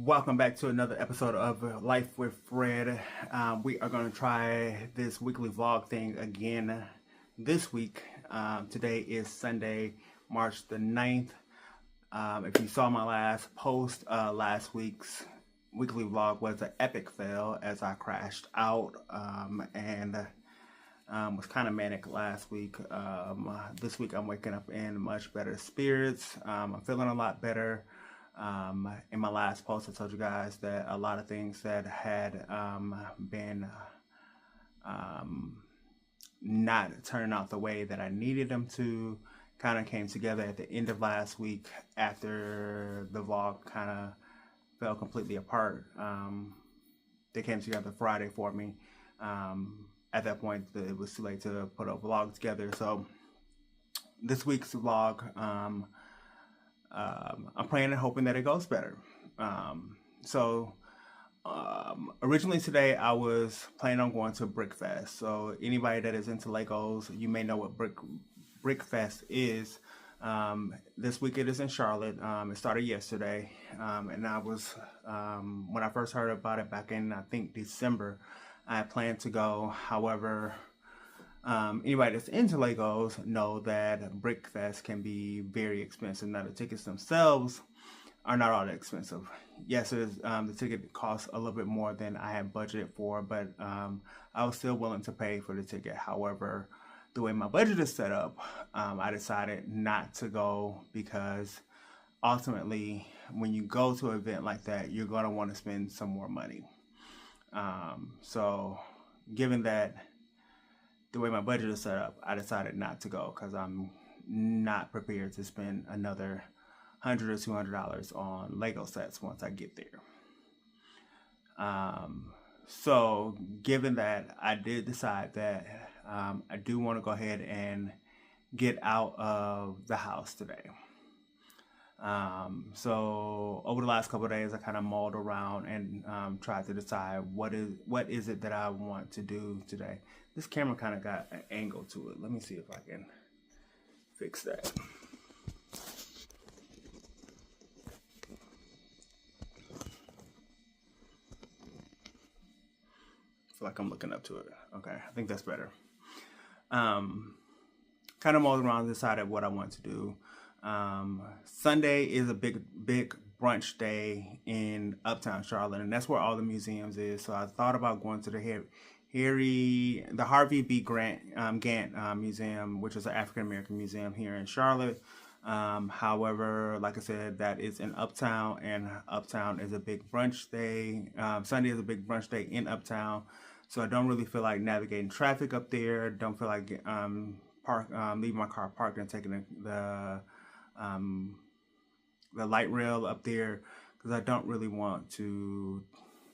Welcome back to another episode of Life with Fred. We are going to try this weekly vlog thing again this week. Today is Sunday, March the 9th. If you saw my last post, last week's weekly vlog was an epic fail as I crashed out and was kind of manic last week. This week I'm waking up in much better spirits. I'm feeling a lot better. In my last post, I told you guys that a lot of things that had been not turning out the way that I needed them to kind of came together at the end of last week after the vlog kind of fell completely apart. They came together Friday for me. At that point, it was too late to put a vlog together. So this week's vlog, I'm praying and hoping that it goes better. Originally today I was planning on going to Brickfest. So anybody that is into Legos, you may know what Brickfest is. This week it is in Charlotte. It started yesterday, and I was when I first heard about it back in I think December, I planned to go. However, anybody that's into Legos know that Brickfest can be very expensive. Now the tickets themselves are not all that expensive. Yes, it is, the ticket costs a little bit more than I had budgeted for, but I was still willing to pay for the ticket. However, the way my budget is set up, I decided not to go because ultimately when you go to an event like that, you're going to want to spend some more money. So given that the way my budget is set up, I decided not to go because I'm not prepared to spend another $100 or $200 on Lego sets once I get there. So given that, I did decide that I do want to go ahead and get out of the house today. So over the last couple of days, I kind of mulled around and tried to decide what is it that I want to do today. This camera kind of got an angle to it. Let me see if I can fix that. I feel like I'm looking up to it. Okay, I think that's better. Kind of mulled around and decided what I want to do. Sunday is a big brunch day in Uptown Charlotte, and that's where all the museums is. So I thought about going to the Harvey B. Gantt Museum, which is an African American museum here in Charlotte. However, like I said, that is in Uptown, and Uptown is a big brunch day. Sunday is a big brunch day in Uptown, so I don't really feel like navigating traffic up there. Don't feel like leaving my car parked and taking the light rail up there because I don't really want to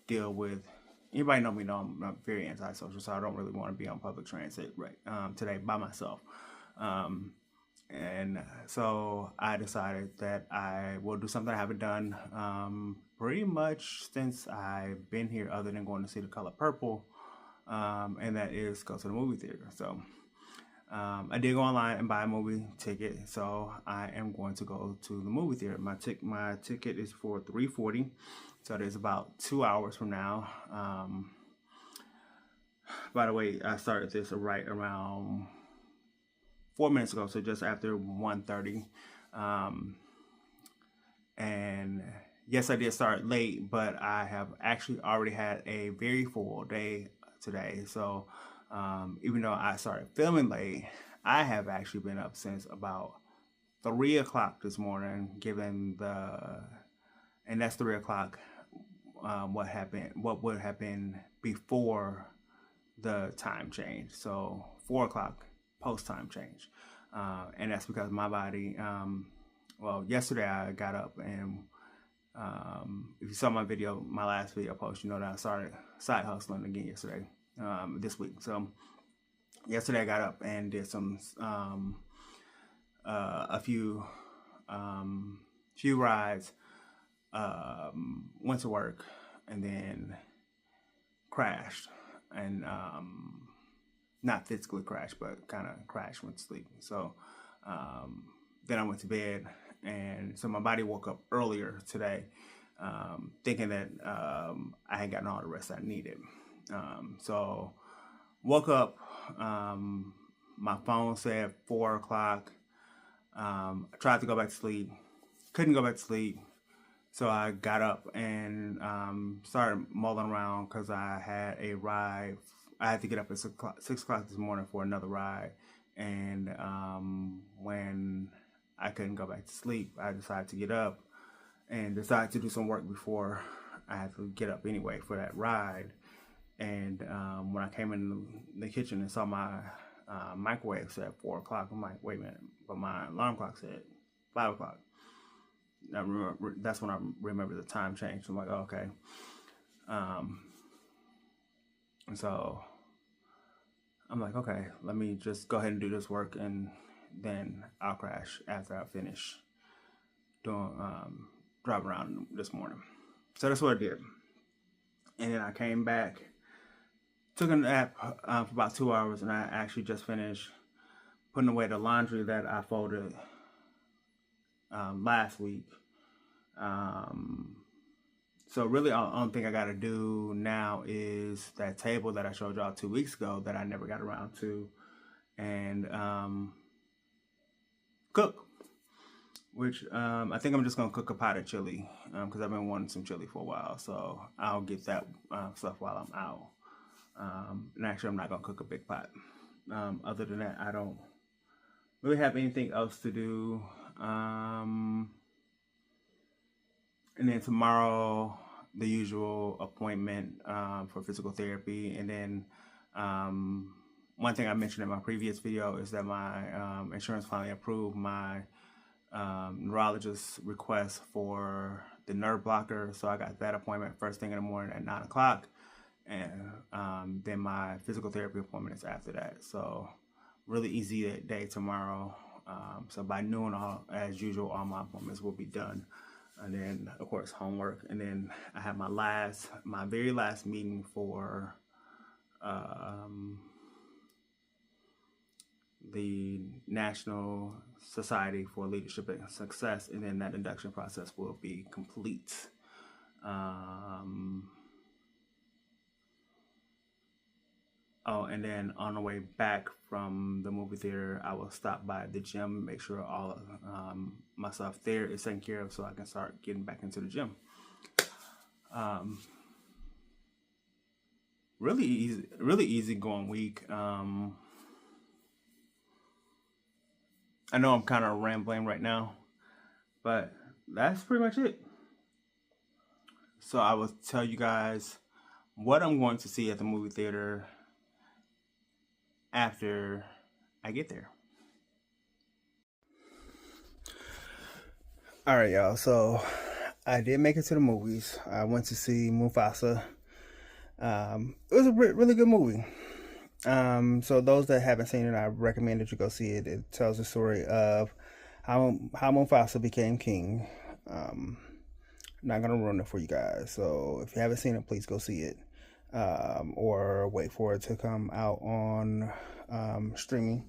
deal with. Anybody know me know I'm very antisocial, so I don't really want to be on public transit today by myself. And so I decided that I will do something I haven't done pretty much since I've been here, other than going to see The Color Purple, and that is go to the movie theater. So I did go online and buy a movie ticket, so I am going to go to the movie theater. My ticket is for $3.40, so there's about 2 hours from now. By the way, I started this right around 4 minutes ago, so just after 1:30. And yes, I did start late, but I have actually already had a very full day today. So even though I started filming late, I have actually been up since about 3 o'clock this morning, and that's 3 o'clock, what would have been before the time change. So 4 o'clock post time change. And that's because my body, yesterday I got up and, if you saw my last video post, you know that I started side hustling again yesterday, this week. So yesterday I got up and did a few rides, went to work, and then crashed, and not physically crashed, but kind of crashed, went to sleep. So then I went to bed, and so my body woke up earlier today. thinking that I had gotten all the rest I needed. So woke up, my phone said 4 o'clock. I tried to go back to sleep, couldn't go back to sleep. So I got up and started mulling around because I had a ride. I had to get up at 6 o'clock this morning for another ride. And when I couldn't go back to sleep, I decided to get up and decided to do some work before I had to get up anyway for that ride. And when I came in the kitchen and saw my microwave said 4 o'clock, I'm like, wait a minute, but my alarm clock said 5 o'clock. I remember, that's when I remember the time change. I'm like, oh, okay. And so I'm like, okay, let me just go ahead and do this work, and then I'll crash after I finish doing driving around this morning. So that's what I did. And then I came back, took a nap for about 2 hours, and I actually just finished putting away the laundry that I folded last week. So really all the only thing I got to do now is that table that I showed y'all 2 weeks ago that I never got around to, and cook, which I think I'm just going to cook a pot of chili because I've been wanting some chili for a while, so I'll get that stuff while I'm out. And actually I'm not going to cook a big pot. Other than that, I don't really have anything else to do. And then tomorrow, the usual appointment for physical therapy. And then one thing I mentioned in my previous video is that my insurance finally approved my neurologist's request for the nerve blocker. So I got that appointment first thing in the morning at 9 o'clock. And then my physical therapy appointment is after that. So really easy day tomorrow. So by noon, as usual, all my appointments will be done. And then, of course, homework. And then I have my very last meeting for the National Society for Leadership and Success. And then that induction process will be complete. Oh, and then on the way back from the movie theater, I will stop by the gym, make sure all of my stuff there is taken care of so I can start getting back into the gym. Really easy going week. I know I'm kind of rambling right now, but that's pretty much it. So I will tell you guys what I'm going to see at the movie theater after I get there. All right, y'all. So I did make it to the movies. I went to see Mufasa. It was a really good movie. So those that haven't seen it, I recommend that you go see it. It tells the story of how Mufasa became king. I'm not gonna ruin it for you guys. So if you haven't seen it, please go see it. Or wait for it to come out on streaming.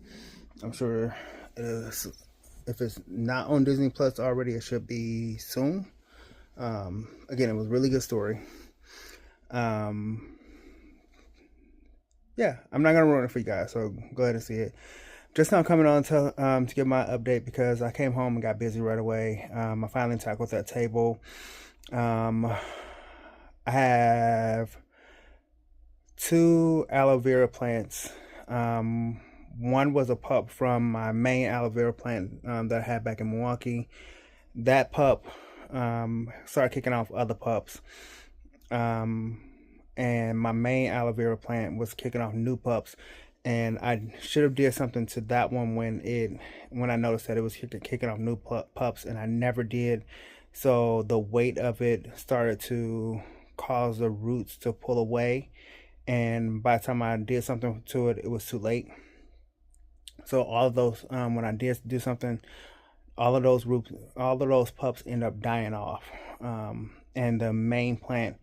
I'm sure it is, if it's not on Disney Plus already, it should be soon. Again, it was a really good story. Yeah, I'm not gonna ruin it for you guys, so go ahead and see it. Just now coming on to give my update because I came home and got busy right away. I finally tackled that table. I have 2 aloe vera plants. One was a pup from my main aloe vera plant that I had back in Milwaukee. That pup started kicking off other pups. And my main aloe vera plant was kicking off new pups. And I should have did something to that one when I noticed that it was kicking off new pups, and I never did. So the weight of it started to cause the roots to pull away. And by the time I did something to it, it was too late. So all of those, when I did do something, all of those pups end up dying off. And the main plant,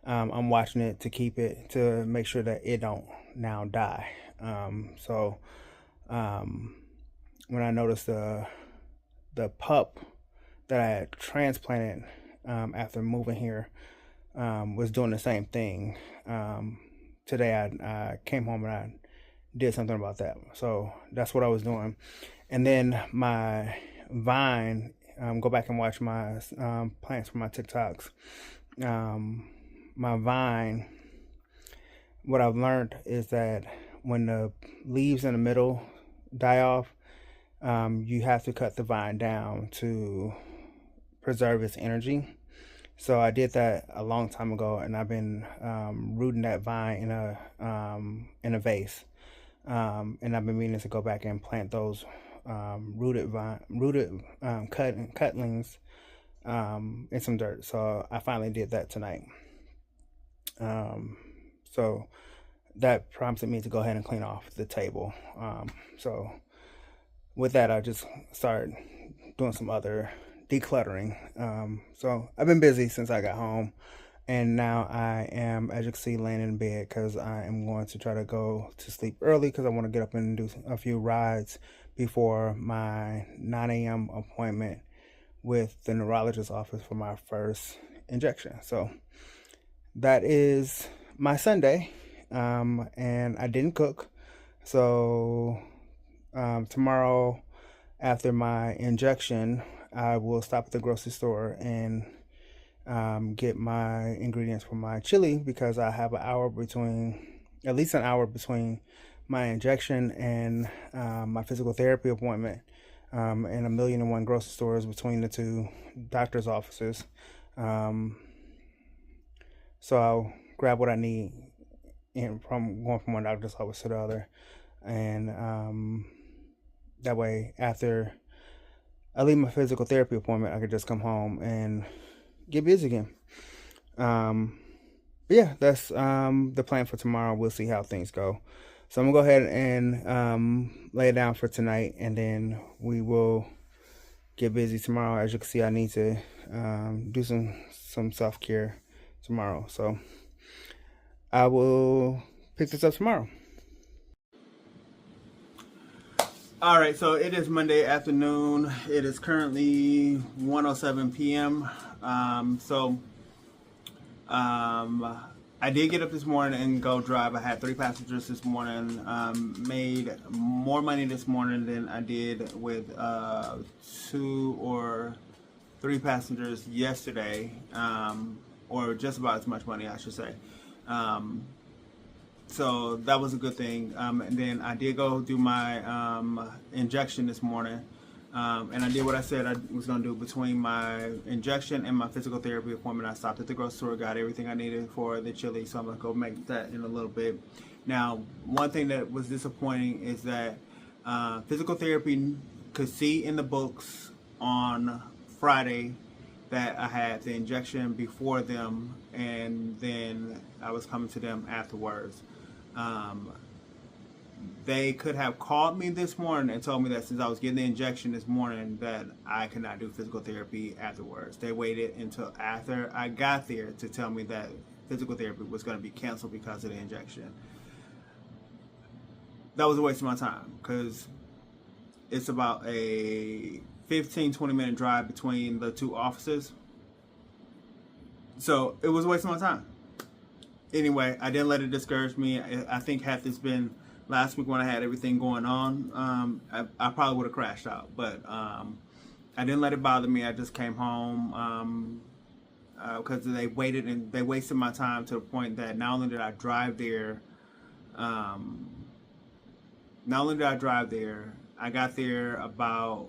I'm watching it to keep it, to make sure that it don't now die. So when I noticed the pup that I had transplanted after moving here, was doing the same thing. Today I came home and I did something about that. So that's what I was doing. And then my vine, go back and watch my plants for my TikToks. My vine, what I've learned is that when the leaves in the middle die off, you have to cut the vine down to preserve its energy. So I did that a long time ago, and I've been rooting that vine in a vase, and I've been meaning to go back and plant those rooted cutlings in some dirt. So I finally did that tonight. So that prompted me to go ahead and clean off the table. So with that, I just started doing some other decluttering. So I've been busy since I got home, and now I am, as you can see, laying in bed because I am going to try to go to sleep early because I want to get up and do a few rides before my 9 a.m. appointment with the neurologist's office for my first injection. So that is my Sunday, and I didn't cook. So tomorrow after my injection, I will stop at the grocery store and get my ingredients for my chili because I have at least an hour between my injection and my physical therapy appointment, and 1,000,001 grocery stores between the two doctor's offices. So I'll grab what I need from going from one doctor's office to the other, and that way after I leave my physical therapy appointment, I could just come home and get busy again. But yeah, that's the plan for tomorrow. We'll see how things go. So I'm gonna go ahead and lay it down for tonight, and then we will get busy tomorrow. As you can see, I need to do some self-care tomorrow. So I will pick this up tomorrow. All right, so it is Monday afternoon. It is currently 1:07 p.m. I did get up this morning and go drive. I had 3 passengers this morning. Made more money this morning than I did with 2 or 3 passengers yesterday, or just about as much money, I should say. So that was a good thing. And then I did go do my injection this morning. And I did what I said I was going to do between my injection and my physical therapy appointment. I stopped at the grocery store, got everything I needed for the chili, so I'm going to go make that in a little bit. Now, one thing that was disappointing is that physical therapy could see in the books on Friday that I had the injection before them, and then I was coming to them afterwards. They could have called me this morning and told me that since I was getting the injection this morning that I could not do physical therapy afterwards. They waited until after I got there to tell me that physical therapy was going to be canceled because of the injection. That was a waste of my time because it's about a 15-20 minute drive between the two offices. So it was a waste of my time. Anyway, I didn't let it discourage me. I think had this been last week when I had everything going on, I probably would have crashed out. But I didn't let it bother me. I just came home because they waited and they wasted my time to the point that not only did I drive there, I got there about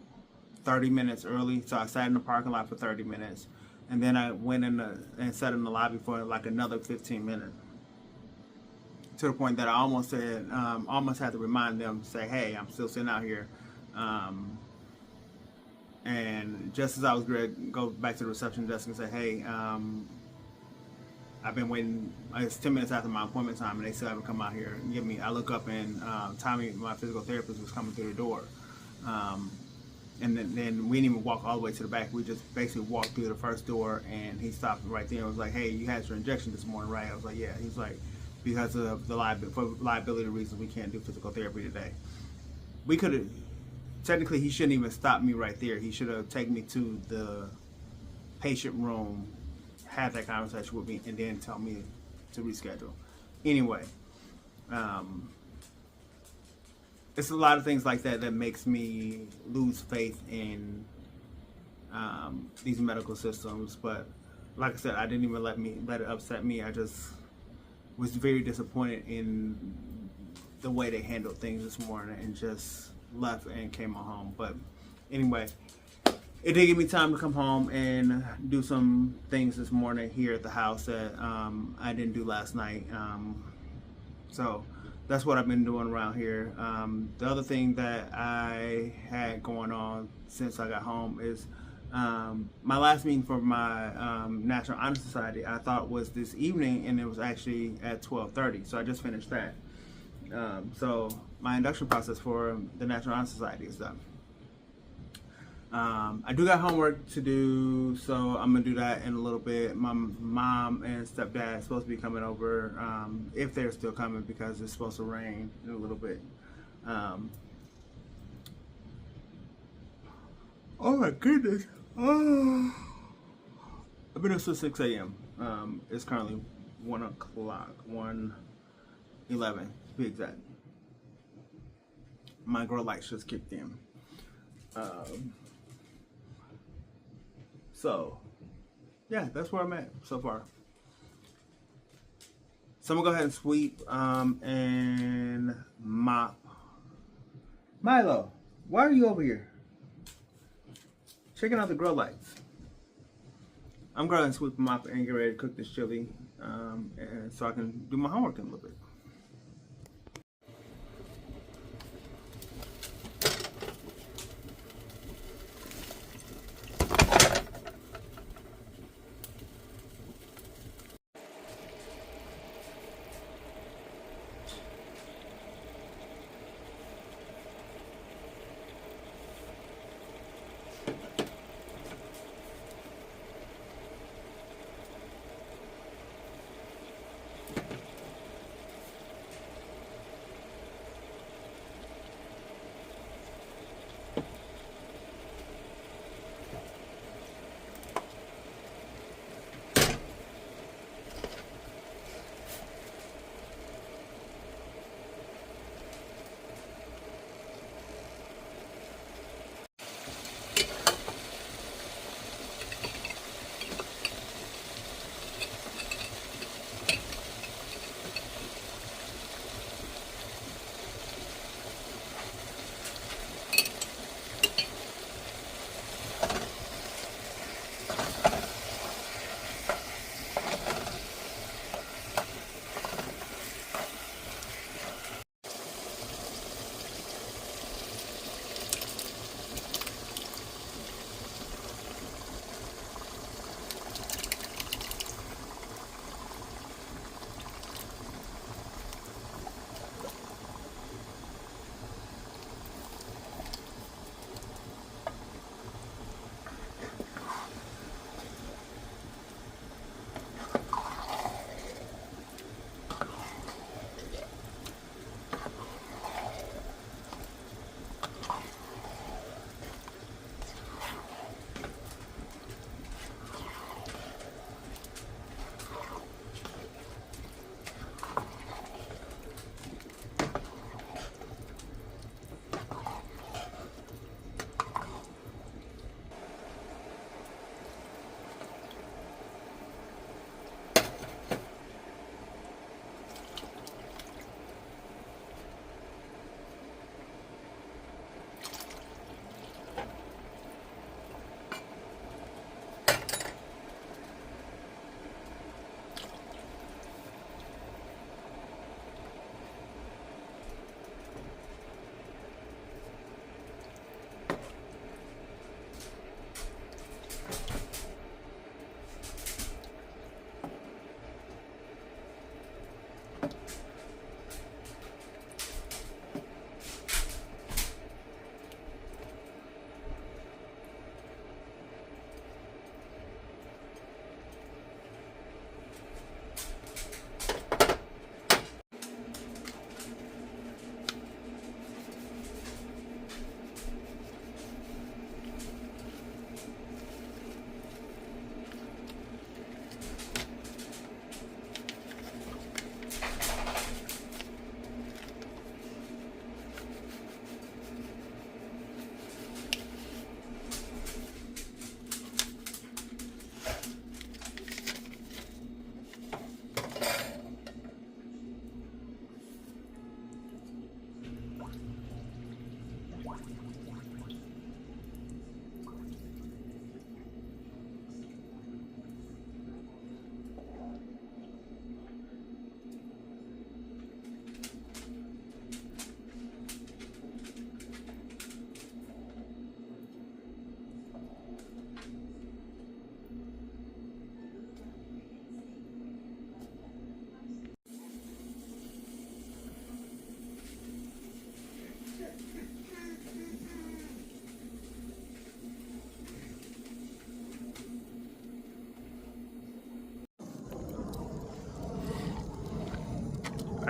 30 minutes early. So I sat in the parking lot for 30 minutes. And then I went in and sat in the lobby for like another 15 minutes. To the point that I almost had to remind them, say, hey, I'm still sitting out here. And just as I was going to go back to the reception desk and say, hey, I've been waiting, it's 10 minutes after my appointment time and they still haven't come out here and get me. I look up and Tommy, my physical therapist, was coming through the door. And then we didn't even walk all the way to the back. We just basically walked through the first door, and he stopped right there and was like, hey, you had your injection this morning, right? I was like, yeah. He's like, because of for liability reasons, we can't do physical therapy today. We could have, technically, he shouldn't even stop me right there. He should have taken me to patient room, have that conversation with me, and then tell me to reschedule. Anyway, it's a lot of things like that that makes me lose faith in these medical systems. But like I said, I didn't even let it upset me. I just was very disappointed in the way they handled things this morning and just left and came on home. But anyway, it did give me time to come home and do some things this morning here at the house that I didn't do last night. So that's what I've been doing around here. The other thing that I had going on since I got home is my last meeting for my National Honor Society I thought was this evening, and it was actually at 12:30. So I just finished that. So my induction process for the National Honor Society is done. I do got homework to do, so I'm gonna do that in a little bit. My mom and stepdad are supposed to be coming over, if they're still coming, because it's supposed to rain in a little bit. Oh my goodness! Oh. I've been up since 6 a.m. It's currently 1 o'clock, 1:11 to be exact. My grow lights just kicked in. So, yeah, that's where I'm at so far. So I'm gonna go ahead and sweep and mop. Milo, why are you over here? Checking out the grow lights. I'm going to sweep and mop and get ready to cook this chili, and so I can do my homework in a little bit.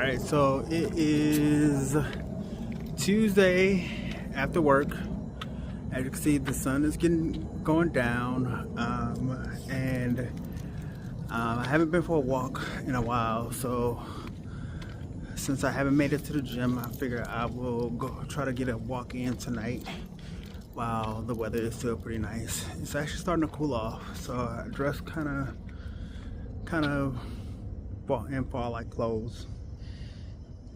Alright, so it is Tuesday after work. As you can see, the sun is going down, and I haven't been for a walk in a while, so since I haven't made it to the gym, I figure I will go try to get a walk in tonight while the weather is still pretty nice. It's actually starting to cool off, so I dress kind of in fall-like clothes.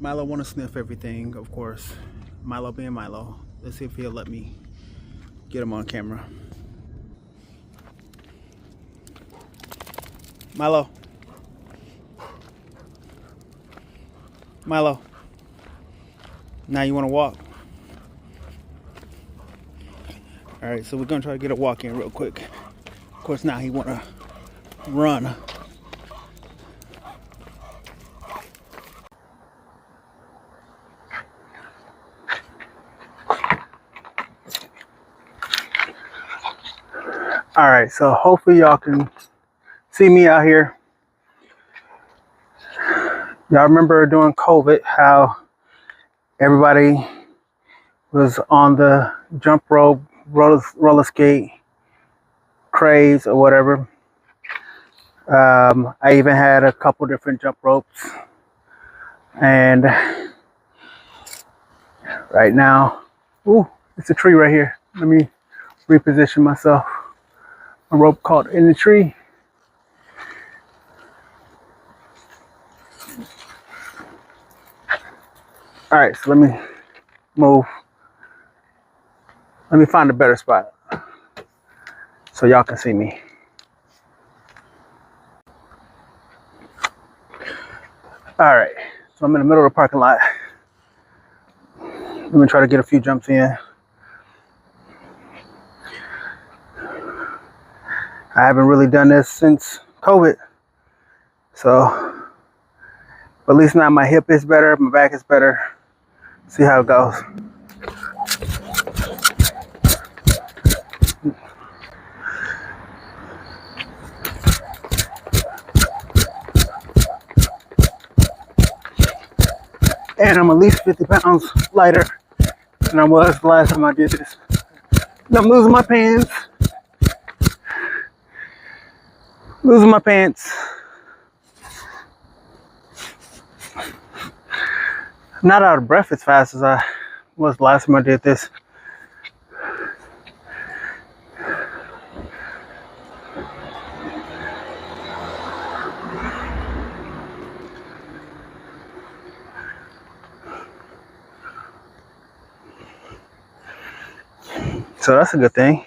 Milo want to sniff everything, of course. Milo being Milo. Let's see if he'll let me get him on camera. Milo. Milo. Now you want to walk? Alright, so we're going to try to get a walk in real quick. Of course, now he want to run. Alright, so hopefully y'all can see me out here. Y'all remember during COVID how everybody was on the jump rope, roller skate craze or whatever. I even had a couple different jump ropes, and right now, ooh, it's a tree right here. Let me reposition myself. A rope caught in the tree. All right, so let me move. Let me find a better spot so y'all can see me. All right, so I'm in the middle of the parking lot. Let me try to get a few jumps in. I haven't really done this since COVID, so but at least now my hip is better, my back is better. See how it goes. And I'm at least 50 pounds lighter than I was the last time I did this. And I'm losing my pants. Losing my pants. I'm not out of breath as fast as I was the last time I did this. So that's a good thing.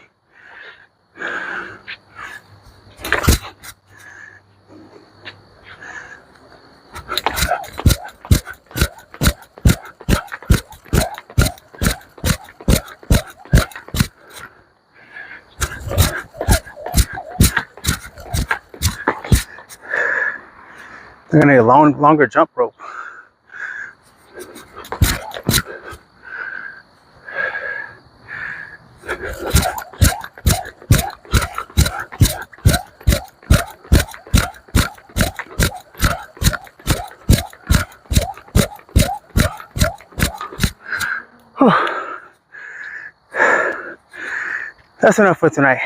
They're gonna need a longer jump rope. That's enough for tonight.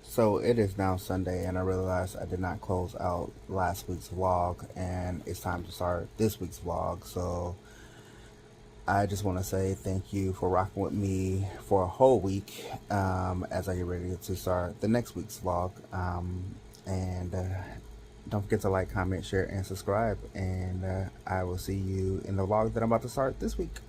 So it is now Sunday, and I realized I did not close out last week's vlog, and it's time to start this week's vlog. So I just want to say thank you for rocking with me for a whole week as I get ready to start the next week's vlog. And don't forget to like, comment, share, and subscribe. And I will see you in the vlog that I'm about to start this week.